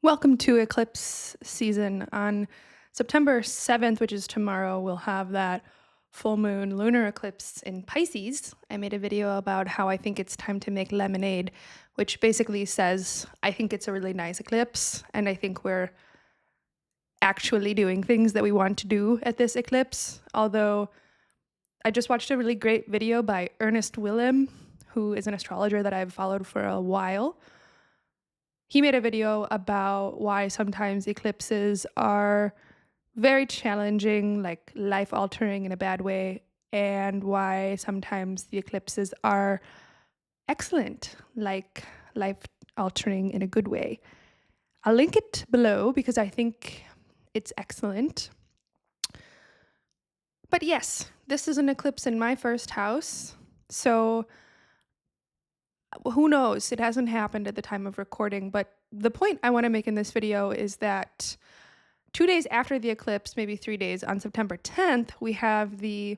Welcome to eclipse season. On September 7th, which is tomorrow, we'll have that full moon lunar eclipse in Pisces. I made a video about how I think it's time to make lemonade, which basically says I think it's a really nice eclipse, and I think we're actually doing things that we want to do at this eclipse. Although I just watched a really great video by Ernest Willem, who is an astrologer that I've followed for a while. He made a video about why sometimes eclipses are very challenging, like life altering in a bad way, and why sometimes the eclipses are excellent, like life altering in a good way. I'll link it below because I think it's excellent. But yes, this is an eclipse in my first house, so who knows? It hasn't happened at the time of recording, but the point I want to make in this video is that 2 days after the eclipse, maybe 3 days, on September 10th, we have the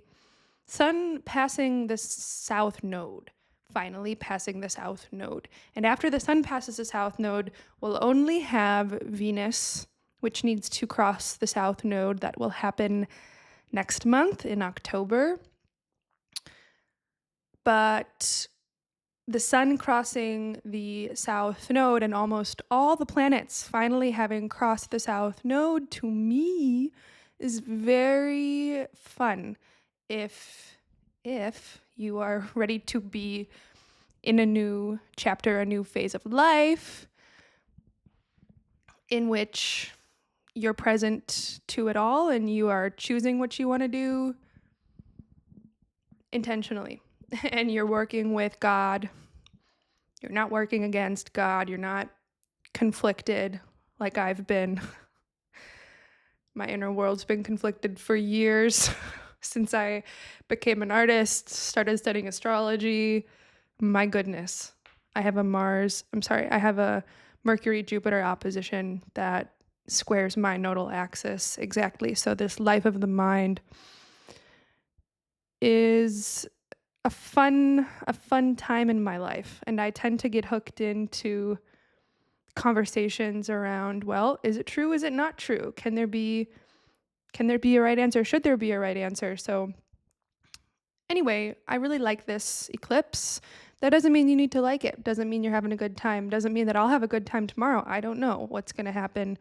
sun passing the south node, finally passing the south node. And after the sun passes the south node, we'll only have Venus, which needs to cross the south node. That will happen next month in October. But the sun crossing the south node and almost all the planets finally having crossed the south node, to me, is very fun if you are ready to be in a new chapter, a new phase of life in which you're present to it all and you are choosing what you want to do intentionally. And you're working with God. You're not working against God. You're not conflicted like I've been. My inner world's been conflicted for years since I became an artist, started studying astrology. My goodness. I have a Mercury-Jupiter opposition that squares my nodal axis exactly. So this life of the mind is a fun time in my life, and I tend to get hooked into conversations around, well, is it true, is it not true, can there be a right answer, should there be a right answer? So anyway, I really like this eclipse. That doesn't mean you need to like it, doesn't mean you're having a good time, doesn't mean that I'll have a good time tomorrow. I don't know what's going to happen,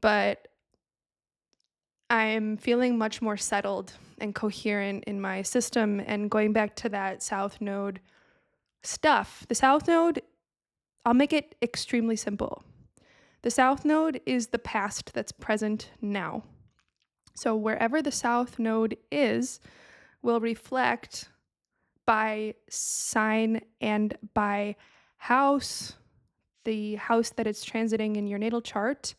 but I'm feeling much more settled and coherent in my system. And going back to that south node stuff, the south node, I'll make it extremely simple. The south node is the past that's present now. So wherever the south node is will reflect by sign and by house, the house that it's transiting in your natal chart.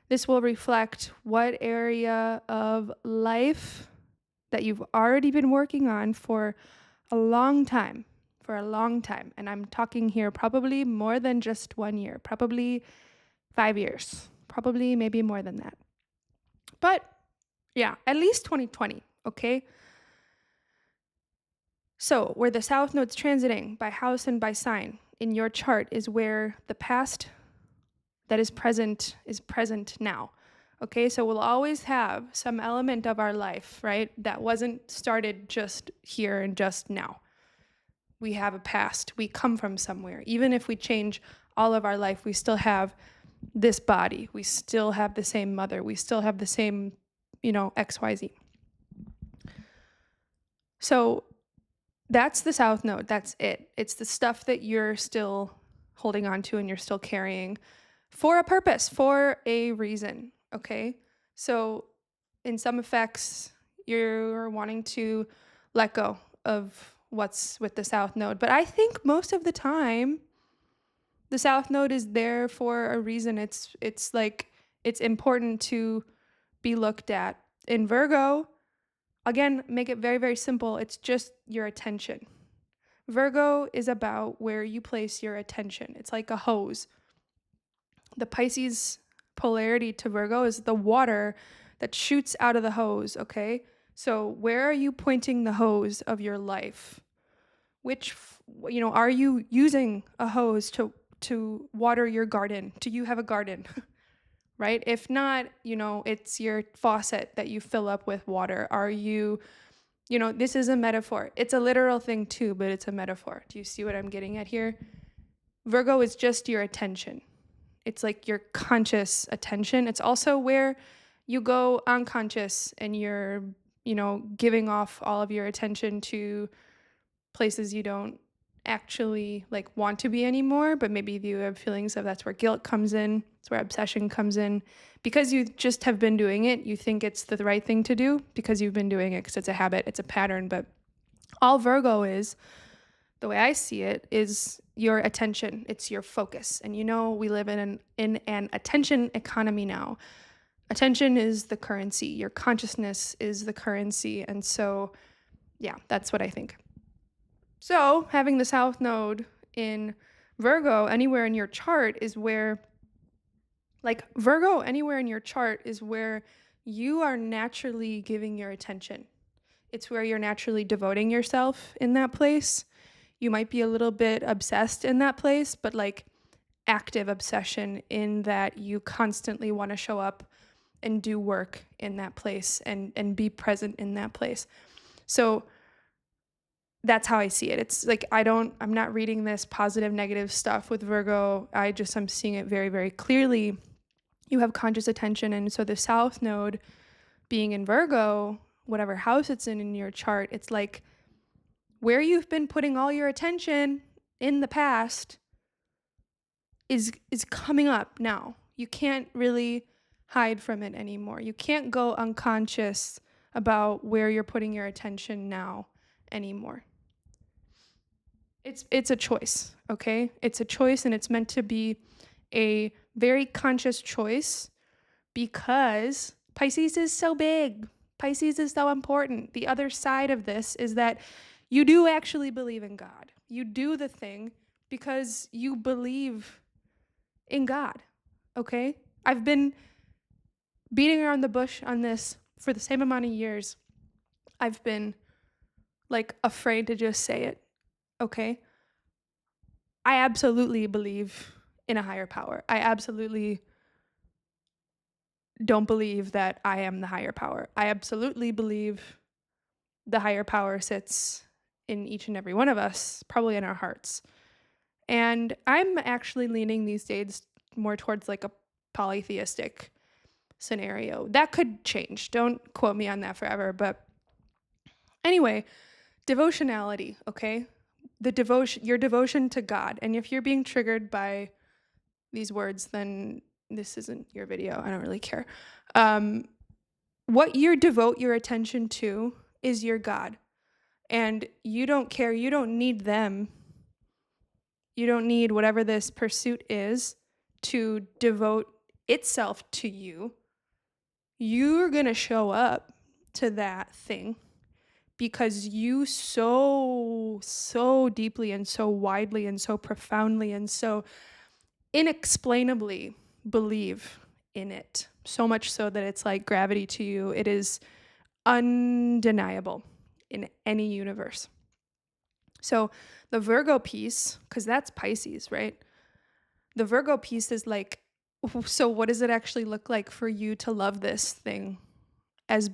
This will reflect what area of life that you've already been working on for a long time, And I'm talking here probably more than just 1 year, probably 5 years, probably maybe more than that. But yeah, at least 2020, okay? So where the south node's transiting by house and by sign in your chart is where the past that is present now. Okay, so we'll always have some element of our life, right, that wasn't started just here and just now. We have a past. We come from somewhere. Even if we change all of our life, we still have this body. We still have the same mother. We still have the same, XYZ. So that's the south node. That's it. It's the stuff that you're still holding on to and you're still carrying for a purpose, for a reason, okay? So in some effects, you're wanting to let go of what's with the south node. But I think most of the time, the south node is there for a reason. It's important to be looked at. In Virgo, again, make it very, very simple. It's just your attention. Virgo is about where you place your attention. It's like a hose. The Pisces polarity to Virgo is the water that shoots out of the hose, okay? So where are you pointing the hose of your life? Are you using a hose to water your garden? Do you have a garden? Right? If not, it's your faucet that you fill up with water. Are you, this is a metaphor. It's a literal thing too, but it's a metaphor. Do you see what I'm getting at here? Virgo is just your attention. It's like your conscious attention. It's also where you go unconscious and you're, giving off all of your attention to places you don't actually like want to be anymore, but maybe you have feelings of that's where guilt comes in, it's where obsession comes in. Because you just have been doing it, you think it's the right thing to do because you've been doing it because it's a habit, it's a pattern. But all Virgo is, the way I see it, is your attention. It's your focus. And we live in an attention economy now. Attention is the currency. Your consciousness is the currency. And so, yeah, that's what I think. So having the South Node in Virgo anywhere in your chart is where, Virgo anywhere in your chart is where you are naturally giving your attention. It's where you're naturally devoting yourself in that place. You might be a little bit obsessed in that place, but active obsession in that you constantly want to show up and do work in that place and be present in that place. So that's how I see it. It's I'm not reading this positive, negative stuff with Virgo. I'm seeing it very, very clearly. You have conscious attention. And so the South Node being in Virgo, whatever house it's in your chart, it's like where you've been putting all your attention in the past is coming up now. You can't really hide from it anymore. You can't go unconscious about where you're putting your attention now anymore. It's a choice, okay? It's a choice, and it's meant to be a very conscious choice because Pisces is so big. Pisces is so important. The other side of this is that you do actually believe in God. You do the thing because you believe in God, okay? I've been beating around the bush on this for the same amount of years. I've been afraid to just say it, okay? I absolutely believe in a higher power. I absolutely don't believe that I am the higher power. I absolutely believe the higher power sits in each and every one of us, probably in our hearts. And I'm actually leaning these days more towards a polytheistic scenario. That could change. Don't quote me on that forever. But anyway, devotionality, okay? Your devotion to God. And if you're being triggered by these words, then this isn't your video. I don't really care. What you devote your attention to is your God. And you don't care. You don't need them. You don't need whatever this pursuit is to devote itself to you. You're going to show up to that thing because you so deeply and so widely and so profoundly and so inexplainably believe in it. So much so that it's like gravity to you. It is undeniable in any universe. So the Virgo piece, because that's Pisces, right? The Virgo piece is so what does it actually look like for you to love this thing as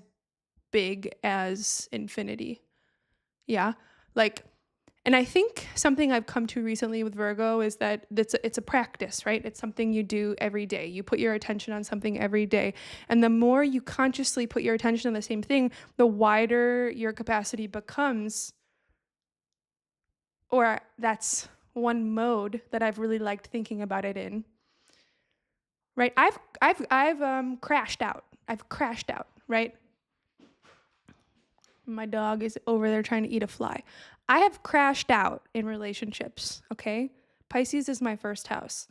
big as infinity? Yeah. And I think something I've come to recently with Virgo is that it's a practice, right? It's something you do every day. You put your attention on something every day. And the more you consciously put your attention on the same thing, the wider your capacity becomes. Or that's one mode that I've really liked thinking about it in. Right? I've crashed out. I've crashed out, right? My dog is over there trying to eat a fly. I have crashed out in relationships, okay? Pisces is my first house.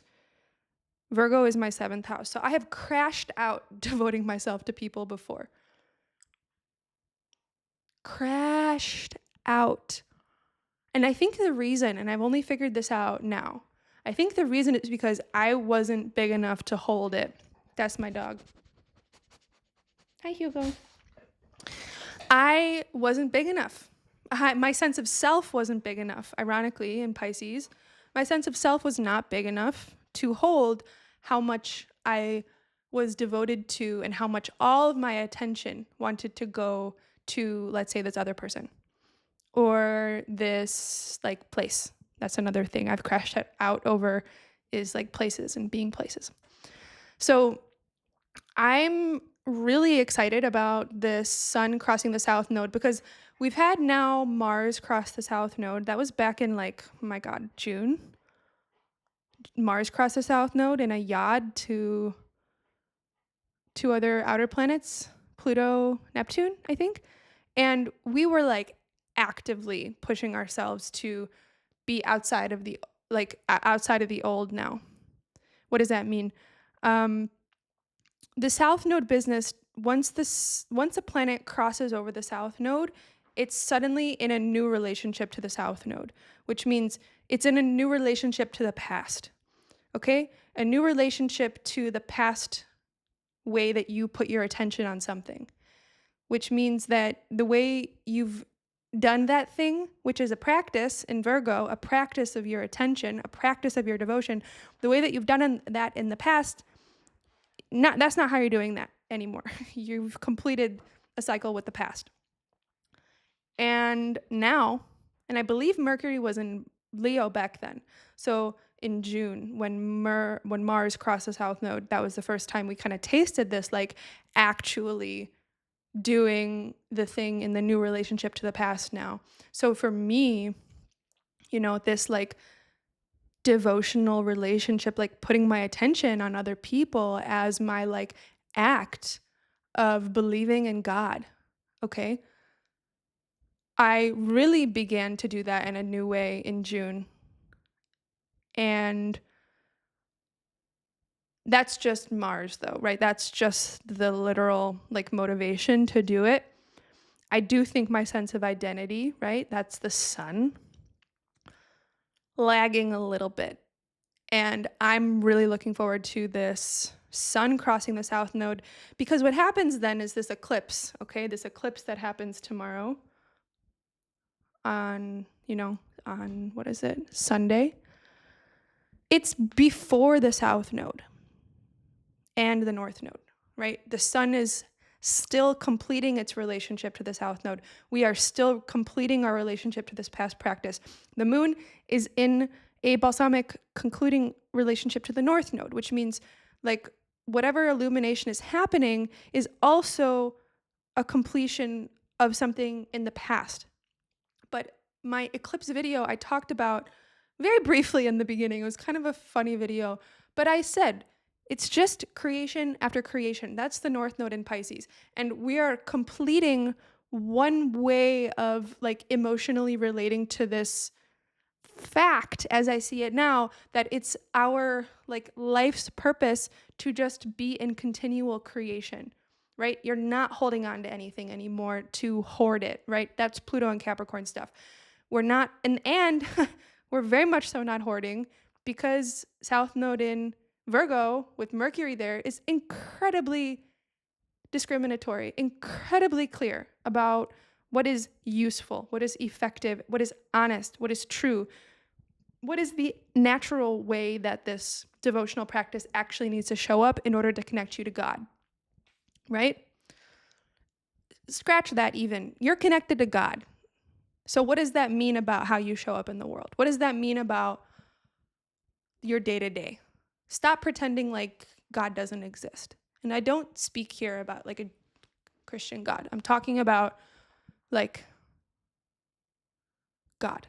Virgo is my 7th house. So I have crashed out devoting myself to people before. Crashed out. And I think the reason, and I've only figured this out now, I think the reason is because I wasn't big enough to hold it. That's my dog. Hi, Hugo. I wasn't big enough. My sense of self wasn't big enough, ironically, in Pisces, My sense of self was not big enough to hold how much I was devoted to and how much all of my attention wanted to go to, let's say, this other person or this like place. That's another thing I've crashed out over is like places and being places. So I'm really excited about this sun crossing the south node because we've had now Mars cross the south node. That was back in like, oh my God, June. Mars crossed the south node in a yod to two other outer planets, Pluto, Neptune, I think. And we were like actively pushing ourselves to be outside of the outside of the old now. What does that mean? The south node business, once a planet crosses over the south node, it's suddenly in a new relationship to the south node, which means it's in a new relationship to the past. Okay? A new relationship to the past way that you put your attention on something, which means that the way you've done that thing, which is a practice in Virgo, a practice of your attention, a practice of your devotion, the way that you've done that in the past, that's not how you're doing that anymore. You've completed a cycle with the past. And now, and I believe Mercury was in Leo back then. So in June, when Mars crossed the south node, that was the first time we kind of tasted this, like actually doing the thing in the new relationship to the past now. So for me, this like devotional relationship, like putting my attention on other people as my like act of believing in God. Okay. I really began to do that in a new way in June. And that's just Mars though, right? That's just the literal like motivation to do it. I do think my sense of identity, right? That's the sun, lagging a little bit. And I'm really looking forward to this sun crossing the south node because what happens then is this eclipse, okay? This eclipse that happens tomorrow on what is it? Sunday. It's before the south node and the north node, right? The sun is still completing its relationship to the south node. We are still completing our relationship to this past practice. The moon is in a balsamic concluding relationship to the north node, which means like whatever illumination is happening is also a completion of something in the past. But my eclipse video, I talked about very briefly in the beginning. It was kind of a funny video, but I said, it's just creation after creation. That's the North Node in Pisces. And we are completing one way of like emotionally relating to this fact as I see it now, that it's our like life's purpose to just be in continual creation, right? You're not holding on to anything anymore to hoard it, right? That's Pluto and Capricorn stuff. We're not, and we're very much so not hoarding because South Node in Virgo with Mercury there is incredibly discriminatory, incredibly clear about what is useful, what is effective, what is honest, what is true, what is the natural way that this devotional practice actually needs to show up in order to connect you to God, right? Scratch that even. You're connected to God. So what does that mean about how you show up in the world? What does that mean about your day-to-day? Stop pretending like God doesn't exist. And I don't speak here about like a Christian God. I'm talking about like God.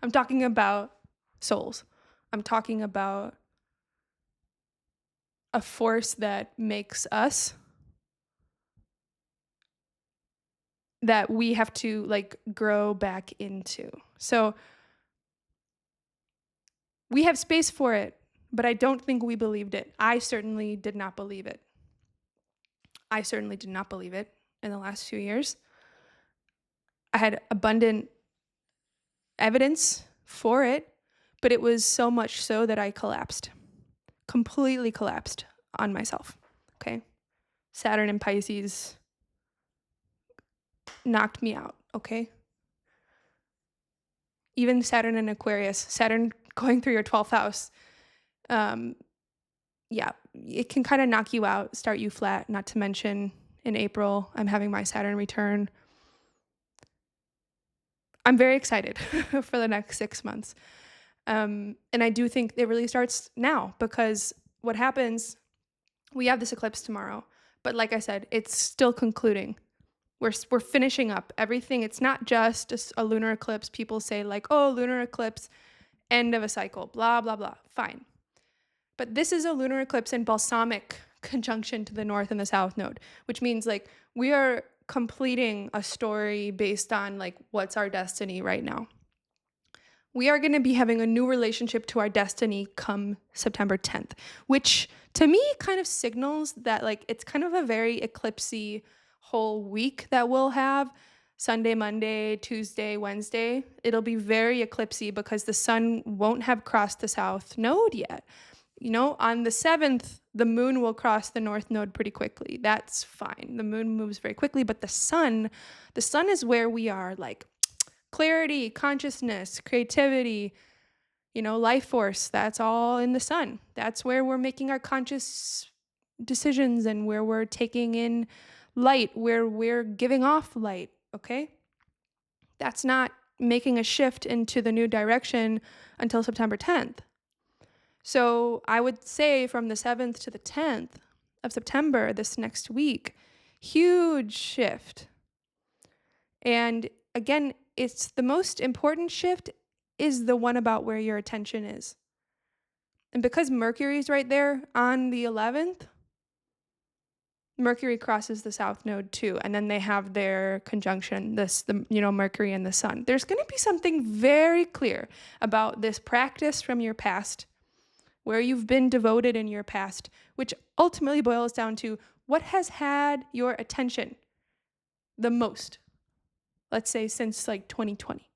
I'm talking about souls. I'm talking about a force that makes us, that we have to like grow back into. So we have space for it, but I don't think we believed it. I certainly did not believe it. I certainly did not believe it in the last few years. I had abundant evidence for it, but it was so much so that I collapsed, completely collapsed on myself, okay? Saturn in Pisces knocked me out, okay? even Saturn in Aquarius, Saturn going through your 12th house, um, yeah, it can kind of knock you out, start you flat, not to mention in April, I'm having my Saturn return. I'm very excited for the next 6 months. And I do think it really starts now because what happens, we have this eclipse tomorrow, but like I said, it's still concluding. We're finishing up everything. It's not just a lunar eclipse. People say like, oh, lunar eclipse, end of a cycle, blah, blah, blah. Fine. But this is a lunar eclipse in balsamic conjunction to the north and the south node, which means like we are completing a story based on like what's our destiny right now. We are going to be having a new relationship to our destiny come September 10th, which to me kind of signals that like it's kind of a very eclipsy whole week that we'll have. Sunday, Monday, Tuesday, Wednesday. It'll be very eclipsy because the sun won't have crossed the south node yet. You know, on the 7th, the moon will cross the north node pretty quickly. That's fine. The moon moves very quickly, but the sun is where we are like clarity, consciousness, creativity, you know, life force. That's all in the sun. That's where we're making our conscious decisions and where we're taking in light, where we're giving off light, okay? That's not making a shift into the new direction until September 10th. So I would say from the 7th to the 10th of September, this next week, huge shift. And again, it's the most important shift is the one about where your attention is. And because Mercury's right there on the 11th, Mercury crosses the south node too, and then they have their conjunction, Mercury and the sun. There's going to be something very clear about this practice from your past, where you've been devoted in your past, which ultimately boils down to what has had your attention the most, let's say since like 2020.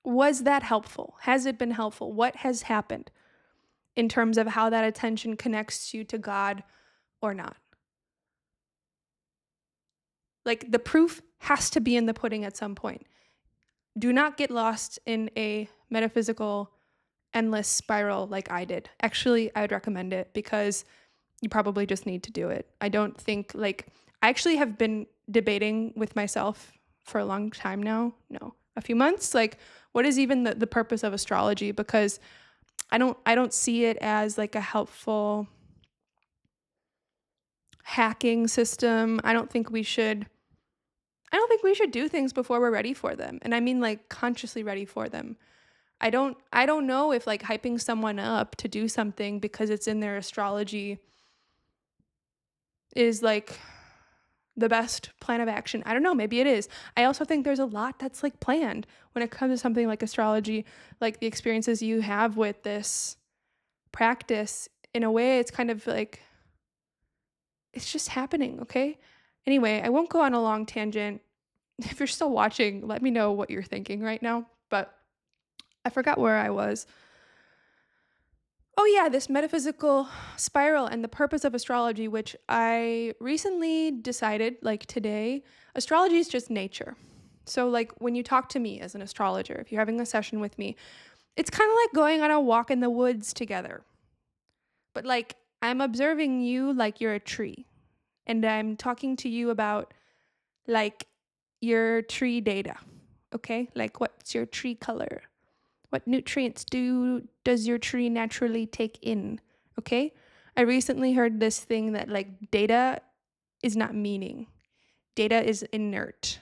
Was that helpful? Has it been helpful? What has happened in terms of how that attention connects you to God or not? Like the proof has to be in the pudding at some point. Do not get lost in a metaphysical endless spiral like I did. Actually, I would recommend it because you probably just need to do it. I don't think I actually have been debating with myself for a long time now. No, a few months. Like, what is even the purpose of astrology? Because I don't see it as like a helpful hacking system. I don't think we should do things before we're ready for them. And I mean like consciously ready for them. I don't know if like hyping someone up to do something because it's in their astrology is like the best plan of action. I don't know, maybe it is. I also think there's a lot that's like planned when it comes to something like astrology, like the experiences you have with this practice. In a way, it's kind of like it's just happening, okay? Anyway, I won't go on a long tangent. If you're still watching, let me know what you're thinking right now, but I forgot where I was. Oh yeah, this metaphysical spiral and the purpose of astrology, which I recently decided, like today, astrology is just nature. So like when you talk to me as an astrologer, if you're having a session with me, it's kind of like going on a walk in the woods together. But like I'm observing you like you're a tree, and I'm talking to you about like your tree data, okay? Like what's your tree color? What nutrients does your tree naturally take in? Okay? I recently heard this thing that like data is not meaning. Data is inert.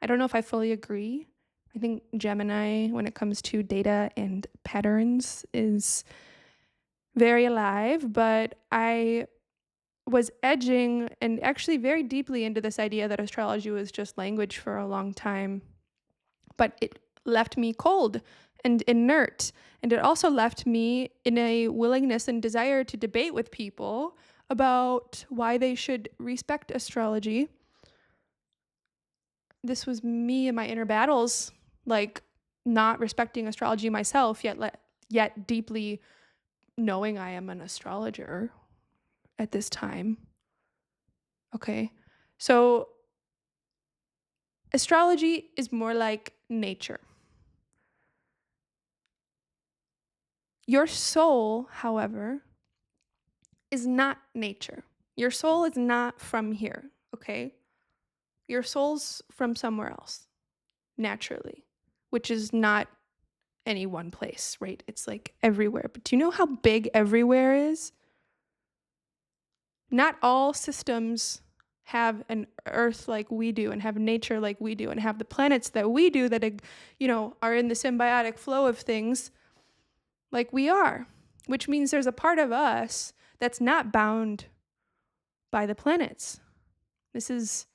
I don't know if I fully agree. I think Gemini, when it comes to data and patterns, is very alive, but I was edging and actually very deeply into this idea that astrology was just language for a long time, but it left me cold and inert. And it also left me in a willingness and desire to debate with people about why they should respect astrology. This was me and my inner battles, like not respecting astrology myself, yet deeply knowing I am an astrologer at this time. Okay. So Astrology is more like nature. Your soul, however, is not nature. Your soul is not from here, okay? Your soul's from somewhere else, naturally, which is not any one place, right? It's like everywhere. But do you know how big everywhere is? Not all systems have an earth like we do and have nature like we do and have the planets that we do that, are in the symbiotic flow of things like we are, which means there's a part of us that's not bound by the planets. This is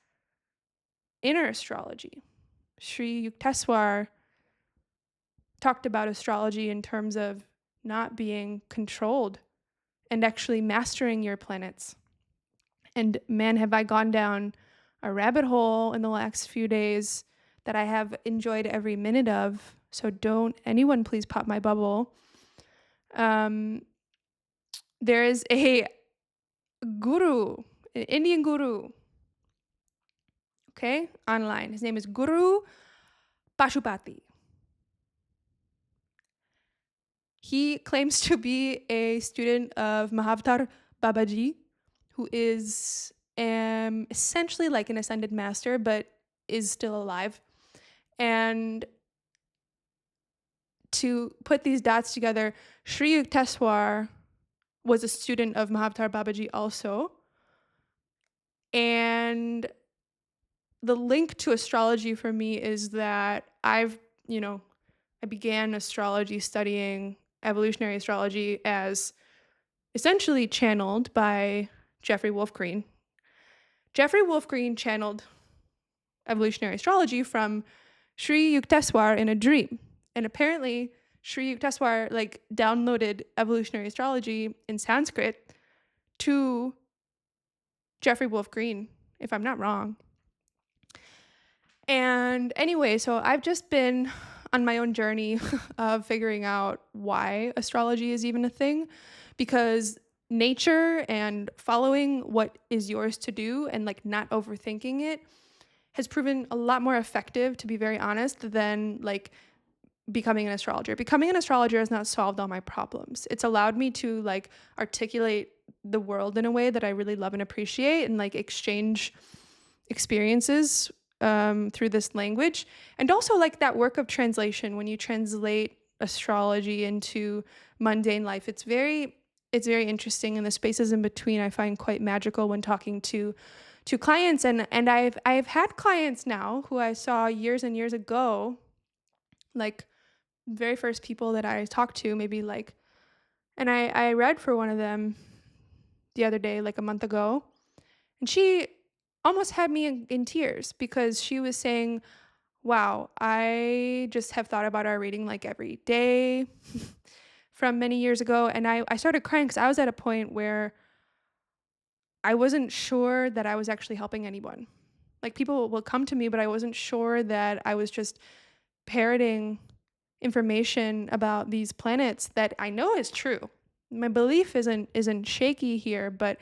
inner astrology. Sri Yukteswar talked about astrology in terms of not being controlled and actually mastering your planets. And man, have I gone down a rabbit hole in the last few days that I have enjoyed every minute of. So don't anyone please pop my bubble. There is a guru, an Indian guru, okay, online. His name is Guru Pashupati. He claims to be a student of Mahavatar Babaji, who is essentially like an ascended master, but is still alive. And to put these dots together, Sri Yukteswar was a student of Mahavatar Babaji also. And the link to astrology for me is that I began astrology studying evolutionary astrology as essentially channeled by Jeffrey Wolf Green. Jeffrey Wolf Green channeled evolutionary astrology from Sri Yukteswar in a dream. And apparently Sri Yukteswar downloaded evolutionary astrology in Sanskrit to Jeffrey Wolf Green, if I'm not wrong. And anyway, so I've just been on my own journey of figuring out why astrology is even a thing, because nature and following what is yours to do and not overthinking it has proven a lot more effective, to be very honest, than becoming an astrologer. Becoming an astrologer has not solved all my problems. It's allowed me to articulate the world in a way that I really love and appreciate, and exchange experiences through this language. And also that work of translation, when you translate astrology into mundane life, it's very interesting, and the spaces in between I find quite magical when talking to clients. And I've had clients now who I saw years and years ago, very first people that I talked to, maybe and I read for one of them the other day, a month ago, and she almost had me in tears, because she was saying, wow, I just have thought about our reading every day from many years ago. And I started crying, because I was at a point where I wasn't sure that I was actually helping anyone. People will come to me, but I wasn't sure that I was just parroting information about these planets that I know is true. My belief isn't shaky here, but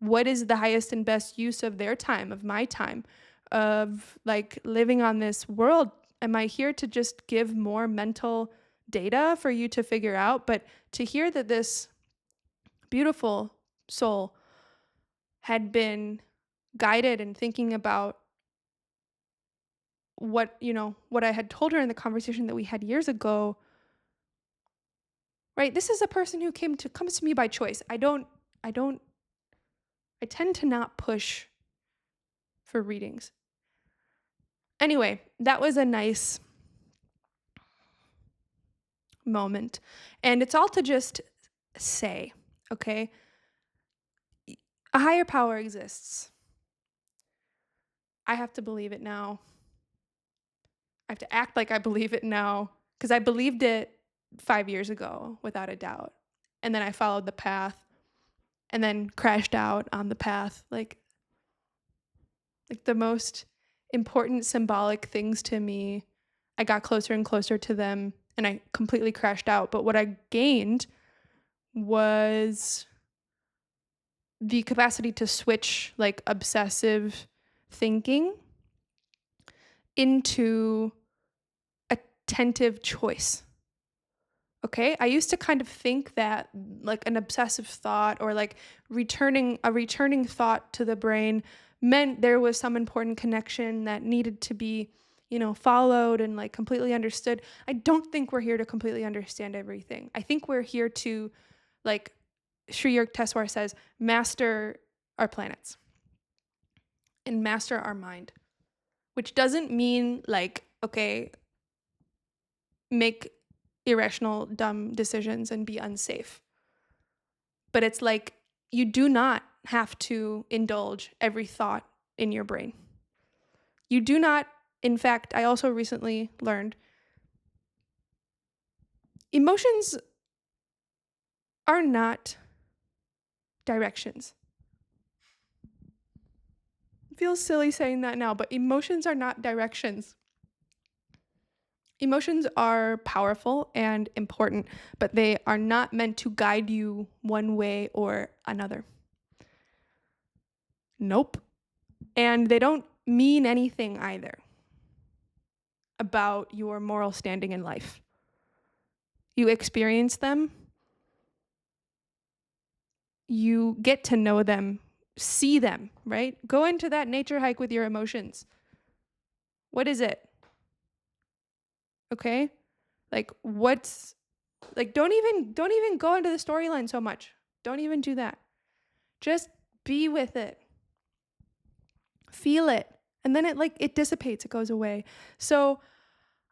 what is the highest and best use of their time, of my time, of living on this world? Am I here to just give more mental data for you to figure out? But to hear that this beautiful soul had been guided and thinking about what I had told her in the conversation that we had years ago, right? This is a person who comes to me by choice. I tend to not push for readings. Anyway, that was a nice moment. And it's all to just say, okay, a higher power exists. I have to believe it now. I have to act like I believe it now, because I believed it 5 years ago without a doubt. And then I followed the path and then crashed out on the path. The most important symbolic things to me, I got closer and closer to them, and I completely crashed out. But what I gained was the capacity to switch obsessive thinking into attentive choice. Okay? I used to kind of think that like an obsessive thought or like returning thought to the brain meant there was some important connection that needed to be, followed and like completely understood. I don't think we're here to completely understand everything. I think we're here to, like Sri Yukteswar says, master our planets and master our mind, which doesn't mean like, okay, make irrational, dumb decisions and be unsafe. But it's like you do not have to indulge every thought in your brain. You do not, in fact, I also recently learned emotions are not directions. It feels silly saying that now, but emotions are not directions. Emotions are powerful and important, but they are not meant to guide you one way or another. Nope. And they don't mean anything either about your moral standing in life. You experience them, you get to know them, see them, right? Go into that nature hike with your emotions. What is it? Okay? Like what's like don't even go into the storyline so much. Don't even do that. Just be with it. Feel it. And then it dissipates, it goes away. So,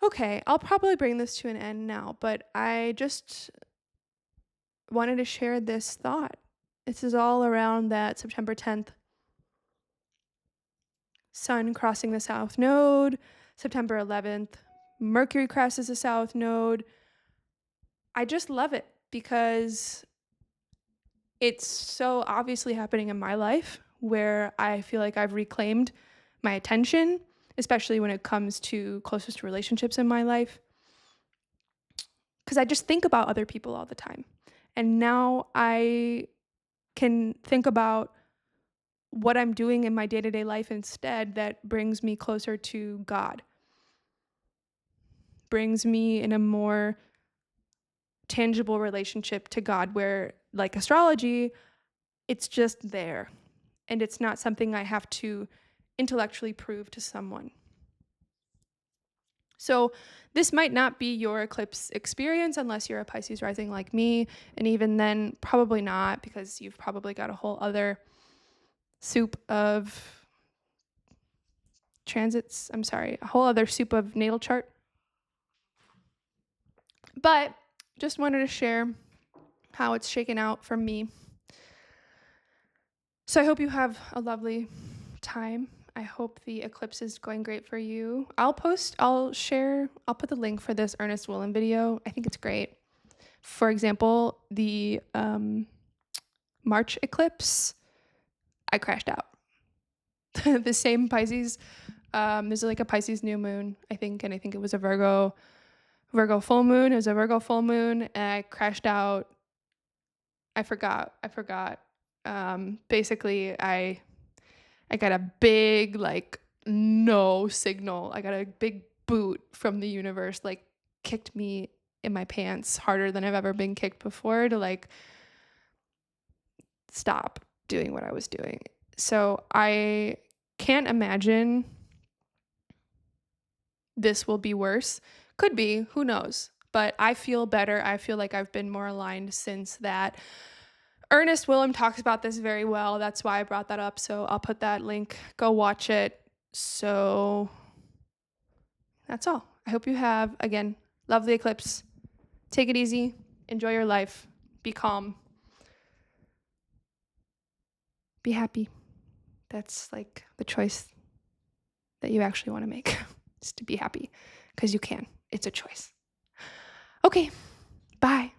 okay, I'll probably bring this to an end now, but I just wanted to share this thought. This is all around that September 10th Sun crossing the South Node, September 11th, Mercury crosses the South Node. I just love it because it's so obviously happening in my life where I feel like I've reclaimed my attention, especially when it comes to closest relationships in my life. Because I just think about other people all the time. And now I can think about what I'm doing in my day-to-day life instead that brings me closer to God, brings me in a more tangible relationship to God where, like astrology, it's just there. And it's not something I have to intellectually prove to someone. So this might not be your eclipse experience unless you're a Pisces rising like me. And even then, probably not, because you've probably got a whole other soup of transits. A whole other soup of natal chart. But just wanted to share how it's shaken out for me. So I hope you have a lovely time. I hope the eclipse is going great for you. I'll put the link for this Ernest William video. I think it's great. For example, the March eclipse, I crashed out. The same Pisces, there's like a Pisces new moon, I think, and I think it was a Virgo full moon. It was a Virgo full moon, and I crashed out. I forgot. Basically, I got a big, no signal. I got a big boot from the universe, kicked me in my pants harder than I've ever been kicked before to, stop doing what I was doing. So I can't imagine this will be worse. Could be, who knows? But I feel better. I feel like I've been more aligned since that. Ernest William talks about this very well. That's why I brought that up. So I'll put that link. Go watch it. So that's all. I hope you have, again, lovely eclipse. Take it easy. Enjoy your life. Be calm. Be happy. That's the choice that you actually want to make, is to be happy, because you can. It's a choice. Okay. Bye.